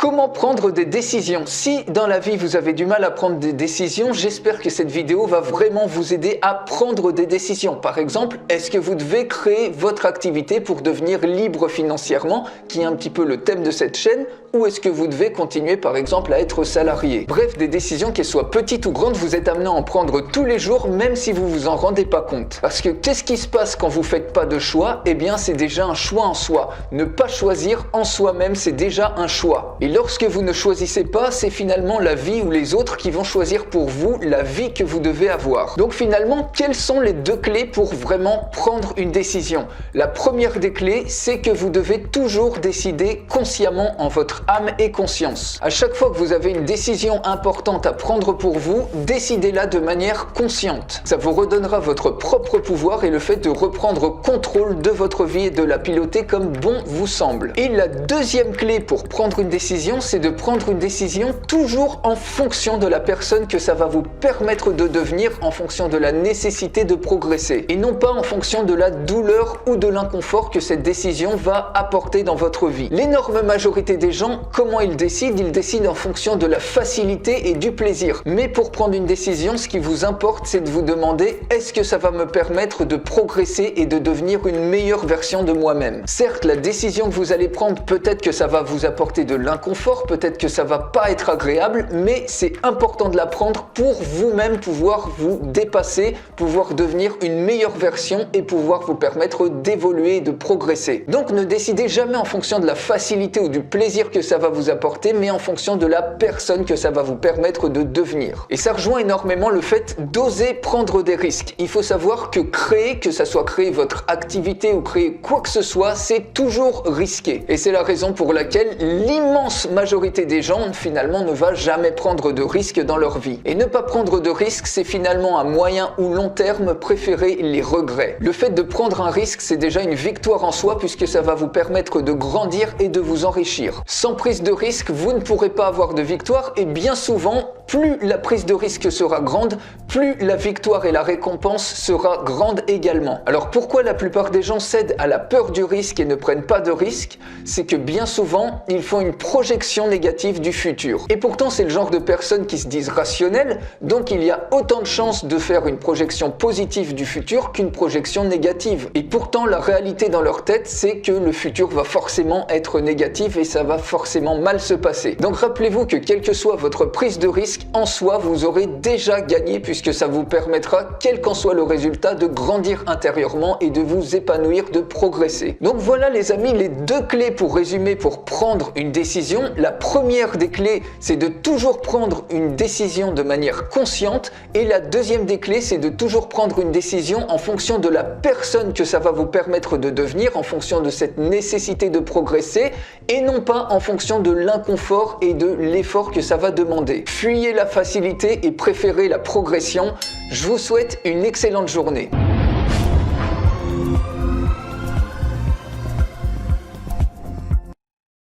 Comment prendre des décisions? Si dans la vie vous avez du mal à prendre des décisions, j'espère que cette vidéo va vraiment vous aider à prendre des décisions. Par exemple, est-ce que vous devez créer votre activité pour devenir libre financièrement, qui est un petit peu le thème de cette chaîne, ou est-ce que vous devez continuer par exemple à être salarié? Bref, des décisions, qu'elles soient petites ou grandes, vous êtes amené à en prendre tous les jours, même si vous vous en rendez pas compte. Parce que qu'est-ce qui se passe quand vous faites pas de choix? Eh bien, c'est déjà un choix en soi. Ne pas choisir en soi-même, c'est déjà un choix. Et lorsque vous ne choisissez pas, c'est finalement la vie ou les autres qui vont choisir pour vous la vie que vous devez avoir. Donc finalement, quelles sont les deux clés pour vraiment prendre une décision? La première des clés, c'est que vous devez toujours décider consciemment en votre âme et conscience. À chaque fois que vous avez une décision importante à prendre pour vous, décidez-la de manière consciente. Ça vous redonnera votre propre pouvoir et le fait de reprendre contrôle de votre vie et de la piloter comme bon vous semble. Et la deuxième clé pour prendre une décision, c'est de prendre une décision toujours en fonction de la personne que ça va vous permettre de devenir, en fonction de la nécessité de progresser et non pas en fonction de la douleur ou de l'inconfort que cette décision va apporter dans votre vie. L'énorme majorité des gens, comment ils décident? Ils décident en fonction de la facilité et du plaisir. Mais pour prendre une décision, ce qui vous importe, c'est de vous demander: est-ce que ça va me permettre de progresser et de devenir une meilleure version de moi-même? Certes, la décision que vous allez prendre, peut-être que ça va vous apporter de l'inconfort, peut-être que ça va pas être agréable, mais c'est important de la prendre pour vous-même pouvoir vous dépasser, pouvoir devenir une meilleure version et pouvoir vous permettre d'évoluer et de progresser. Donc ne décidez jamais en fonction de la facilité ou du plaisir que ça va vous apporter, mais en fonction de la personne que ça va vous permettre de devenir. Et ça rejoint énormément le fait d'oser prendre des risques. Il faut savoir que créer, que ça soit créer votre activité ou créer quoi que ce soit, c'est toujours risqué. Et c'est la raison pour laquelle l'immense majorité des gens finalement ne va jamais prendre de risques dans leur vie. Et ne pas prendre de risques, c'est finalement à moyen ou long terme préférer les regrets. Le fait de prendre un risque, c'est déjà une victoire en soi puisque ça va vous permettre de grandir et de vous enrichir. Sans prise de risque, vous ne pourrez pas avoir de victoire et bien souvent, plus la prise de risque sera grande, plus la victoire et la récompense sera grande également. Alors pourquoi la plupart des gens cèdent à la peur du risque et ne prennent pas de risque? C'est que bien souvent, ils font une projection négative du futur. Et pourtant, c'est le genre de personnes qui se disent rationnelles, donc il y a autant de chances de faire une projection positive du futur qu'une projection négative. Et pourtant, la réalité dans leur tête, c'est que le futur va forcément être négatif et ça va forcément mal se passer. Donc rappelez-vous que quelle que soit votre prise de risque, en soi, vous aurez déjà gagné puisque ça vous permettra, quel qu'en soit le résultat, de grandir intérieurement et de vous épanouir, de progresser. Donc voilà les amis, les deux clés pour résumer, pour prendre une décision. La première des clés, c'est de toujours prendre une décision de manière consciente et la deuxième des clés, c'est de toujours prendre une décision en fonction de la personne que ça va vous permettre de devenir, en fonction de cette nécessité de progresser et non pas en fonction de l'inconfort et de l'effort que ça va demander. Fuyez la facilité et préférez la progression. Je vous souhaite une excellente journée.